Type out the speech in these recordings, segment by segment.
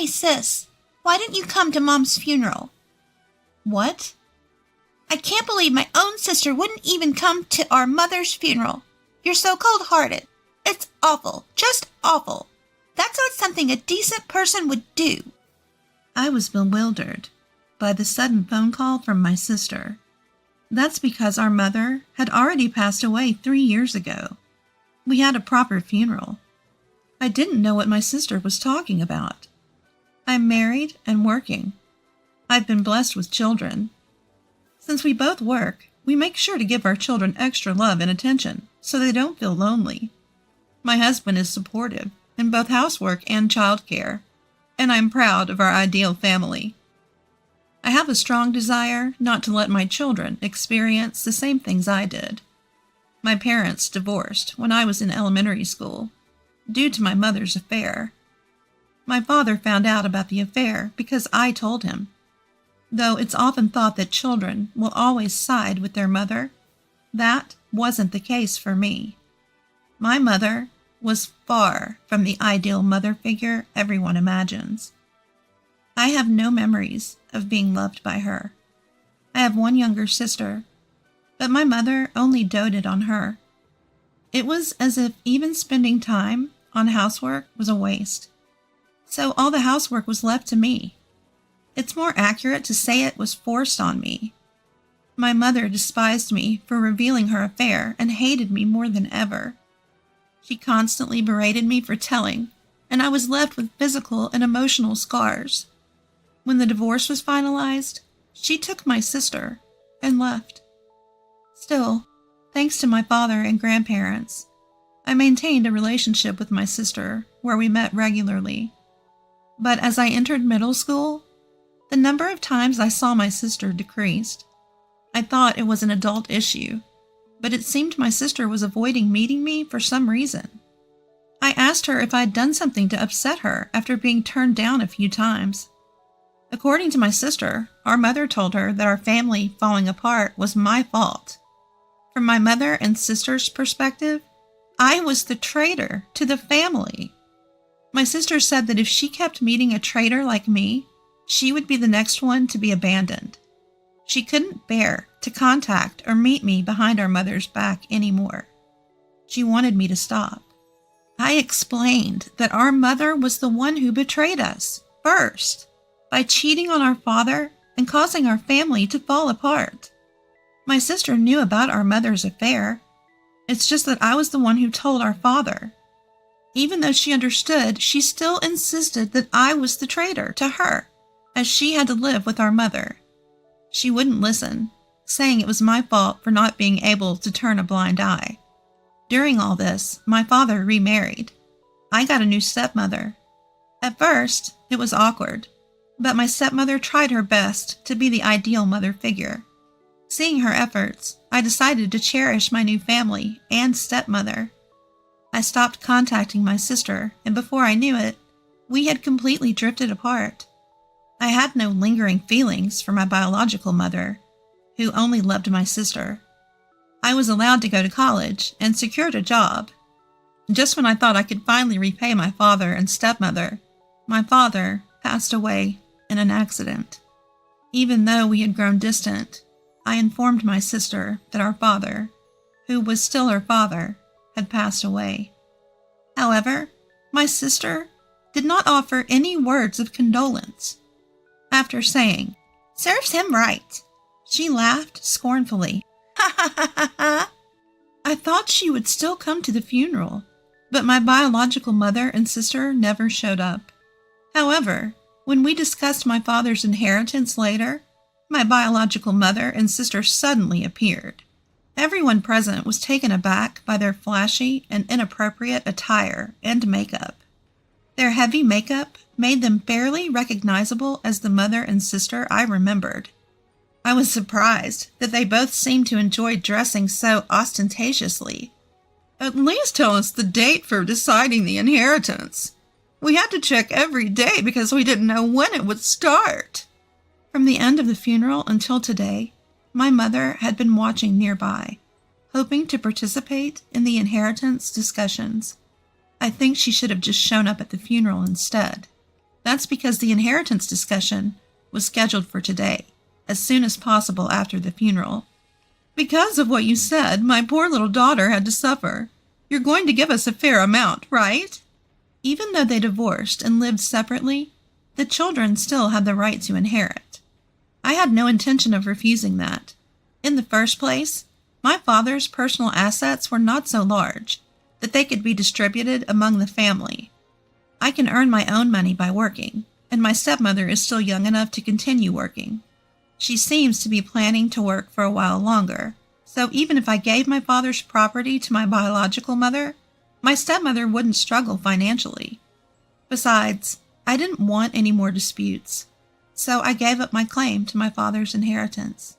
Hey, sis, why didn't you come to Mom's funeral? What? I can't believe my own sister wouldn't even come to our mother's funeral. You're so cold-hearted. It's awful, just awful. That's not something a decent person would do. I was bewildered by the sudden phone call from my sister. That's because our mother had already passed away 3 years ago. We had a proper funeral. I didn't know what my sister was talking about. I'm married and working. I've been blessed with children. Since we both work, we make sure to give our children extra love and attention so they don't feel lonely. My husband is supportive in both housework and childcare, and I'm proud of our ideal family. I have a strong desire not to let my children experience the same things I did. My parents divorced when I was in elementary school, due to my mother's affair. My father found out about the affair because I told him. Though it's often thought that children will always side with their mother, that wasn't the case for me. My mother was far from the ideal mother figure everyone imagines. I have no memories of being loved by her. I have one younger sister, but my mother only doted on her. It was as if even spending time on housework was a waste. So all the housework was left to me. It's more accurate to say it was forced on me. My mother despised me for revealing her affair and hated me more than ever. She constantly berated me for telling, and I was left with physical and emotional scars. When the divorce was finalized, she took my sister and left. Still, thanks to my father and grandparents, I maintained a relationship with my sister where we met regularly. But as I entered middle school, the number of times I saw my sister decreased. I thought it was an adult issue, but it seemed my sister was avoiding meeting me for some reason. I asked her if I'd done something to upset her after being turned down a few times. According to my sister, our mother told her that our family falling apart was my fault. From my mother and sister's perspective, I was the traitor to the family. My sister said that if she kept meeting a traitor like me, she would be the next one to be abandoned. She couldn't bear to contact or meet me behind our mother's back anymore. She wanted me to stop. I explained that our mother was the one who betrayed us first by cheating on our father and causing our family to fall apart. My sister knew about our mother's affair. It's just that I was the one who told our father. Even though she understood, she still insisted that I was the traitor to her, as she had to live with our mother. She wouldn't listen, saying it was my fault for not being able to turn a blind eye. During all this, my father remarried. I got a new stepmother. At first, it was awkward, but my stepmother tried her best to be the ideal mother figure. Seeing her efforts, I decided to cherish my new family and stepmother. I stopped contacting my sister, and before I knew it, we had completely drifted apart. I had no lingering feelings for my biological mother, who only loved my sister. I was allowed to go to college and secured a job. Just when I thought I could finally repay my father and stepmother, my father passed away in an accident. Even though we had grown distant, I informed my sister that our father, who was still her father, had passed away. However, my sister did not offer any words of condolence. After saying, "Serves him right," she laughed scornfully. "Ha ha ha ha ha." I thought she would still come to the funeral, but my biological mother and sister never showed up. However, when we discussed my father's inheritance later, my biological mother and sister suddenly appeared. Everyone present was taken aback by their flashy and inappropriate attire and makeup. Their heavy makeup made them barely recognizable as the mother and sister I remembered. I was surprised that they both seemed to enjoy dressing so ostentatiously. "At least tell us the date for deciding the inheritance. We had to check every day because we didn't know when it would start." From the end of the funeral until today, my mother had been watching nearby, hoping to participate in the inheritance discussions. I think she should have just shown up at the funeral instead. That's because the inheritance discussion was scheduled for today, as soon as possible after the funeral. Because of what you said, my poor little daughter had to suffer. You're going to give us a fair amount, right? Even though they divorced and lived separately, the children still had the right to inherit. I had no intention of refusing that. In the first place, my father's personal assets were not so large that they could be distributed among the family. I can earn my own money by working, and my stepmother is still young enough to continue working. She seems to be planning to work for a while longer, so even if I gave my father's property to my biological mother, my stepmother wouldn't struggle financially. Besides, I didn't want any more disputes, so I gave up my claim to my father's inheritance.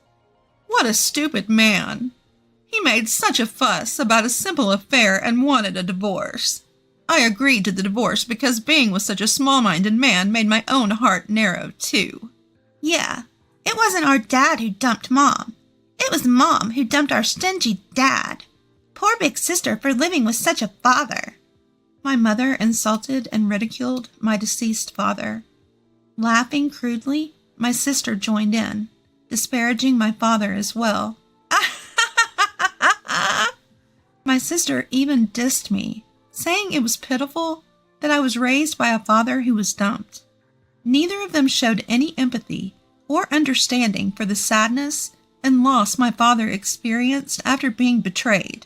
What a stupid man! He made such a fuss about a simple affair and wanted a divorce. I agreed to the divorce because being with such a small-minded man made my own heart narrow, too. Yeah, it wasn't our dad who dumped Mom. It was Mom who dumped our stingy dad. Poor big sister for living with such a father. My mother insulted and ridiculed my deceased father. Laughing crudely, my sister joined in, disparaging my father as well. My sister even dissed me, saying it was pitiful that I was raised by a father who was dumped. Neither of them showed any empathy or understanding for the sadness and loss my father experienced after being betrayed.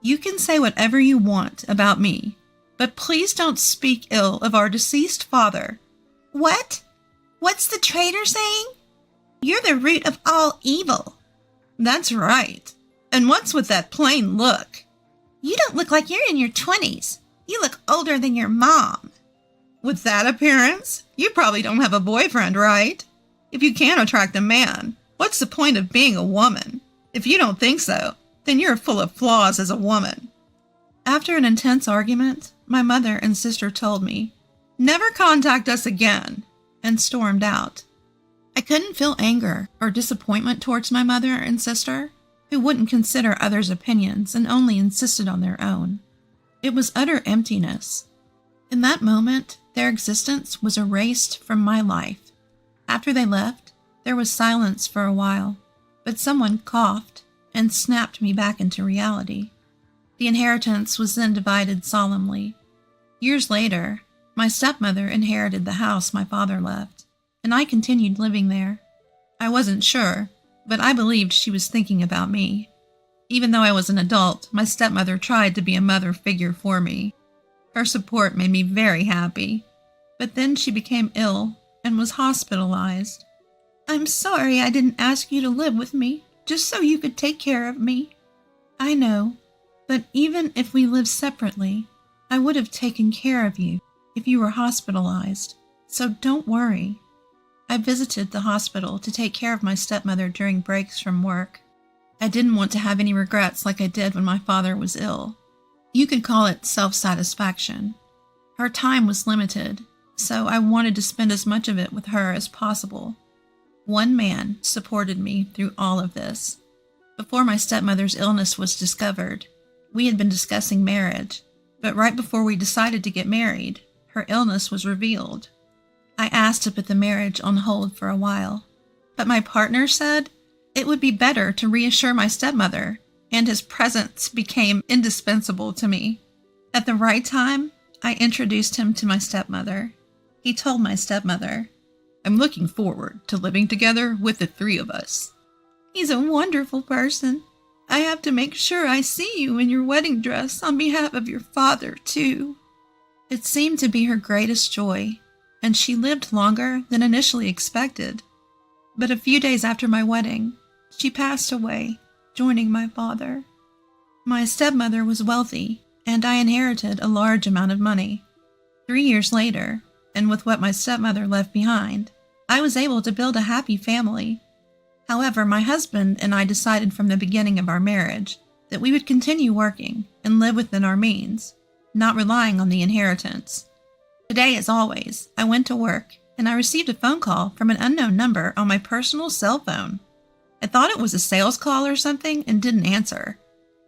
You can say whatever you want about me, but please don't speak ill of our deceased father. What? What's the traitor saying? You're the root of all evil. That's right. And what's with that plain look? You don't look like you're in your 20s. You look older than your mom. With that appearance, you probably don't have a boyfriend, right? If you can't attract a man, what's the point of being a woman? If you don't think so, then you're full of flaws as a woman. After an intense argument, my mother and sister told me, "Never contact us again," and stormed out. I couldn't feel anger or disappointment towards my mother and sister, who wouldn't consider others' opinions and only insisted on their own. It was utter emptiness. In that moment, their existence was erased from my life. After they left, there was silence for a while, but someone coughed and snapped me back into reality. The inheritance was then divided solemnly. Years later, my stepmother inherited the house my father left, and I continued living there. I wasn't sure, but I believed she was thinking about me. Even though I was an adult, my stepmother tried to be a mother figure for me. Her support made me very happy, but then she became ill and was hospitalized. I'm sorry I didn't ask you to live with me, just so you could take care of me. I know, but even if we lived separately, I would have taken care of you if you were hospitalized, so don't worry. I visited the hospital to take care of my stepmother during breaks from work. I didn't want to have any regrets like I did when my father was ill. You could call it self-satisfaction. Her time was limited, so I wanted to spend as much of it with her as possible. One man supported me through all of this. Before my stepmother's illness was discovered, we had been discussing marriage, but right before we decided to get married, her illness was revealed. I asked to put the marriage on hold for a while, but my partner said it would be better to reassure my stepmother, and his presence became indispensable to me. At the right time, I introduced him to my stepmother. He told my stepmother, "I'm looking forward to living together with the three of us. He's a wonderful person. I have to make sure I see you in your wedding dress on behalf of your father, too." It seemed to be her greatest joy, and she lived longer than initially expected. But a few days after my wedding, she passed away, joining my father. My stepmother was wealthy, and I inherited a large amount of money. 3 years later, and with what my stepmother left behind, I was able to build a happy family. However, my husband and I decided from the beginning of our marriage that we would continue working and live within our means, not relying on the inheritance. Today, as always, I went to work and I received a phone call from an unknown number on my personal cell phone. I thought it was a sales call or something and didn't answer.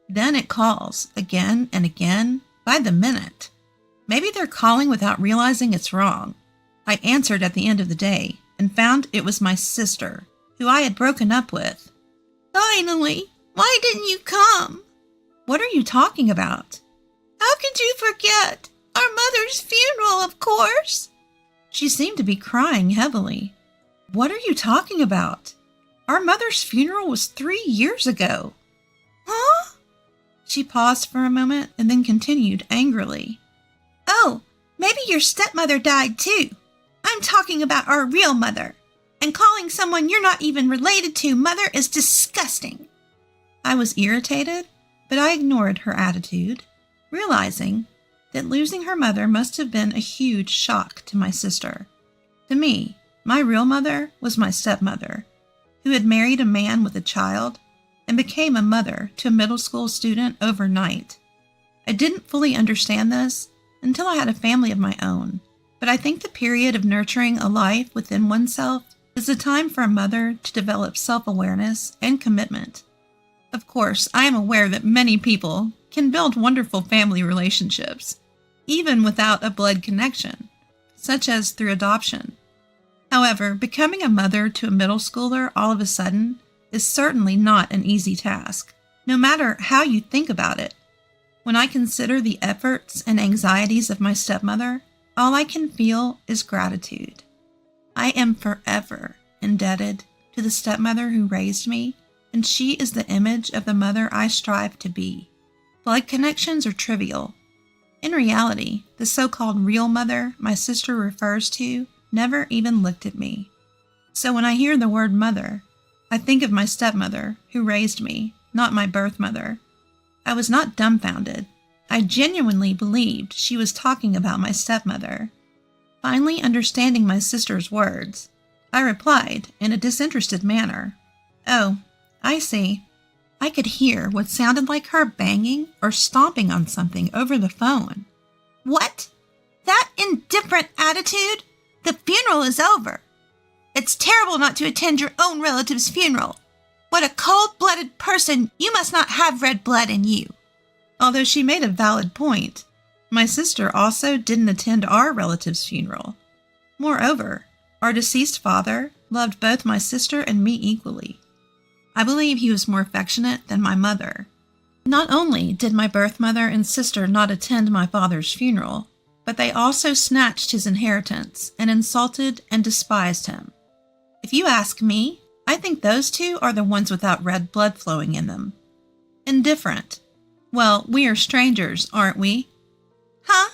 Then it calls again and again by the minute. Maybe they're calling without realizing it's wrong. I answered at the end of the day and found it was my sister, who I had broken up with. Finally, why didn't you come? What are you talking about? How could you forget? Our mother's funeral, of course. She seemed to be crying heavily. What are you talking about? Our mother's funeral was 3 years ago. Huh? She paused for a moment and then continued angrily. Oh, maybe your stepmother died too. I'm talking about our real mother. And calling someone you're not even related to mother is disgusting. I was irritated, but I ignored her attitude, realizing that losing her mother must have been a huge shock to my sister. To me, my real mother was my stepmother, who had married a man with a child and became a mother to a middle school student overnight. I didn't fully understand this until I had a family of my own, but I think the period of nurturing a life within oneself is the time for a mother to develop self-awareness and commitment. Of course, I am aware that many people can build wonderful family relationships, even without a blood connection, such as through adoption. However, becoming a mother to a middle schooler all of a sudden is certainly not an easy task, no matter how you think about it. When I consider the efforts and anxieties of my stepmother, all I can feel is gratitude. I am forever indebted to the stepmother who raised me, and she is the image of the mother I strive to be. Blood connections are trivial. In reality, the so-called real mother my sister refers to never even looked at me. So when I hear the word mother, I think of my stepmother who raised me, not my birth mother. I was not dumbfounded. I genuinely believed she was talking about my stepmother. Finally understanding my sister's words, I replied in a disinterested manner, "Oh, I see." I could hear what sounded like her banging or stomping on something over the phone. What? That indifferent attitude? The funeral is over. It's terrible not to attend your own relative's funeral. What a cold-blooded person. You must not have red blood in you. Although she made a valid point, my sister also didn't attend our relative's funeral. Moreover, our deceased father loved both my sister and me equally. I believe he was more affectionate than my mother. Not only did my birth mother and sister not attend my father's funeral, but they also snatched his inheritance and insulted and despised him. If you ask me, I think those two are the ones without red blood flowing in them. Indifferent. Well, we are strangers, aren't we? Huh?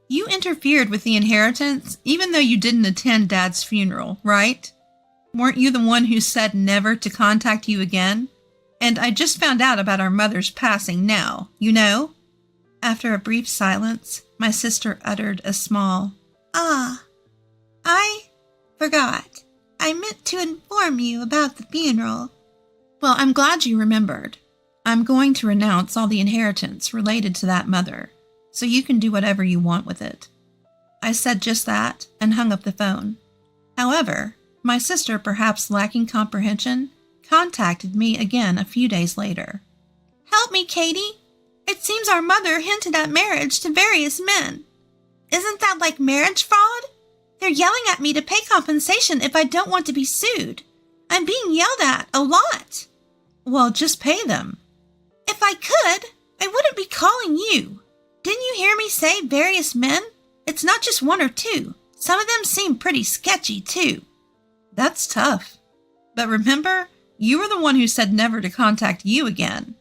You interfered with the inheritance even though you didn't attend Dad's funeral, right? Weren't you the one who said never to contact you again? And I just found out about our mother's passing now, you know? After a brief silence, my sister uttered a small, "Ah, I forgot. I meant to inform you about the funeral." Well, I'm glad you remembered. I'm going to renounce all the inheritance related to that mother, so you can do whatever you want with it. I said just that and hung up the phone. However, my sister, perhaps lacking comprehension, contacted me again a few days later. "Help me, Katie. It seems our mother hinted at marriage to various men. Isn't that like marriage fraud? They're yelling at me to pay compensation if I don't want to be sued. I'm being yelled at a lot." Well, just pay them. "If I could, I wouldn't be calling you. Didn't you hear me say various men? It's not just one or two. Some of them seem pretty sketchy, too." That's tough. But remember, you were the one who said never to contact you again.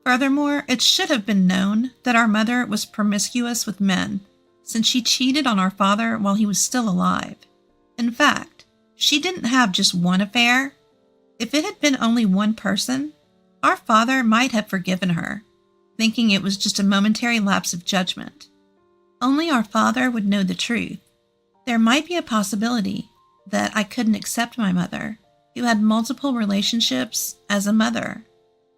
Furthermore, it should have been known that our mother was promiscuous with men, since she cheated on our father while he was still alive. In fact, she didn't have just one affair. If it had been only one person, our father might have forgiven her, thinking it was just a momentary lapse of judgment. Only our father would know the truth. There might be a possibility that I couldn't accept my mother, who had multiple relationships, as a mother.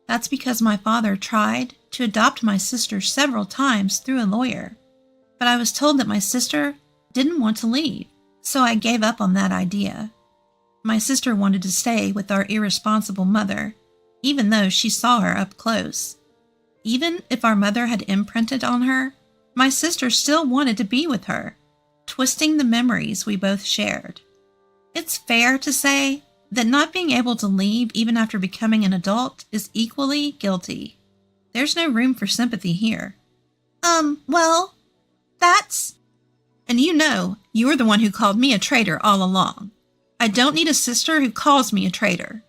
That's because my father tried to adopt my sister several times through a lawyer. But I was told that my sister didn't want to leave, so I gave up on that idea. My sister wanted to stay with our irresponsible mother, even though she saw her up close. Even if our mother had imprinted on her, my sister still wanted to be with her. twisting the memories we both shared. It's fair to say that not being able to leave even after becoming an adult is equally guilty. There's no room for sympathy here. Well, that's... And you're the one who called me a traitor all along. I don't need a sister who calls me a traitor.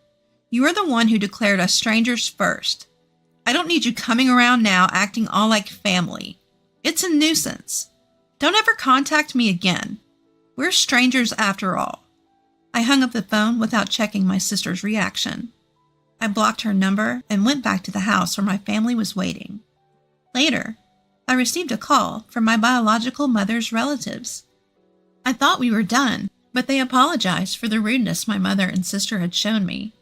You are the one who declared us strangers first. I don't need you coming around now acting all like family. It's a nuisance. Don't ever contact me again. We're strangers after all. I hung up the phone without checking my sister's reaction. I blocked her number and went back to the house where my family was waiting. Later, I received a call from my biological mother's relatives. I thought we were done, but they apologized for the rudeness my mother and sister had shown me,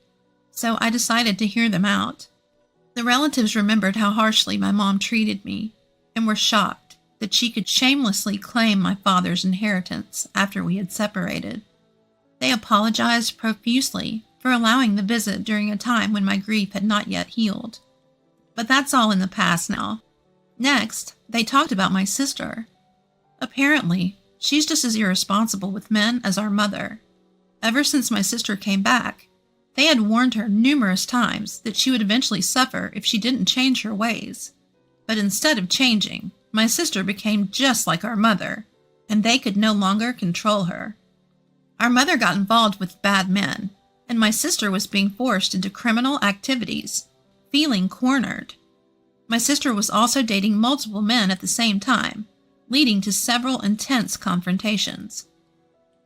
so I decided to hear them out. The relatives remembered how harshly my mom treated me and were shocked that she could shamelessly claim my father's inheritance after we had separated. They apologized profusely for allowing the visit during a time when my grief had not yet healed. But that's all in the past now. Next, they talked about my sister. Apparently, she's just as irresponsible with men as our mother. Ever since my sister came back, they had warned her numerous times that she would eventually suffer if she didn't change her ways. But instead of changing, my sister became just like our mother, and they could no longer control her. Our mother got involved with bad men, and my sister was being forced into criminal activities, feeling cornered. My sister was also dating multiple men at the same time, leading to several intense confrontations.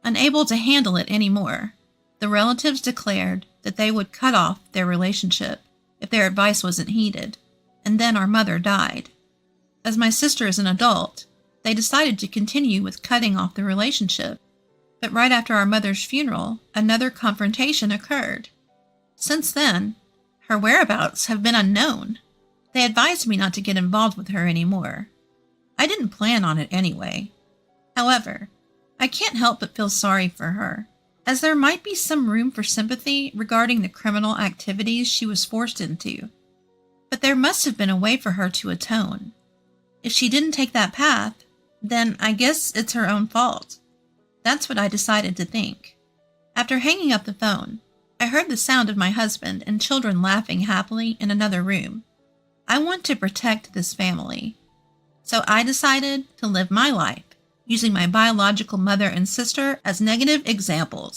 Unable to handle it anymore, the relatives declared that they would cut off their relationship if their advice wasn't heeded, and then our mother died. As my sister is an adult, they decided to continue with cutting off the relationship, but right after our mother's funeral, another confrontation occurred. Since then, her whereabouts have been unknown. They advised me not to get involved with her anymore. I didn't plan on it anyway. However, I can't help but feel sorry for her, as there might be some room for sympathy regarding the criminal activities she was forced into. But there must have been a way for her to atone. If she didn't take that path, then I guess it's her own fault. That's what I decided to think. After hanging up the phone, I heard the sound of my husband and children laughing happily in another room. I want to protect this family. So I decided to live my life, using my biological mother and sister as negative examples.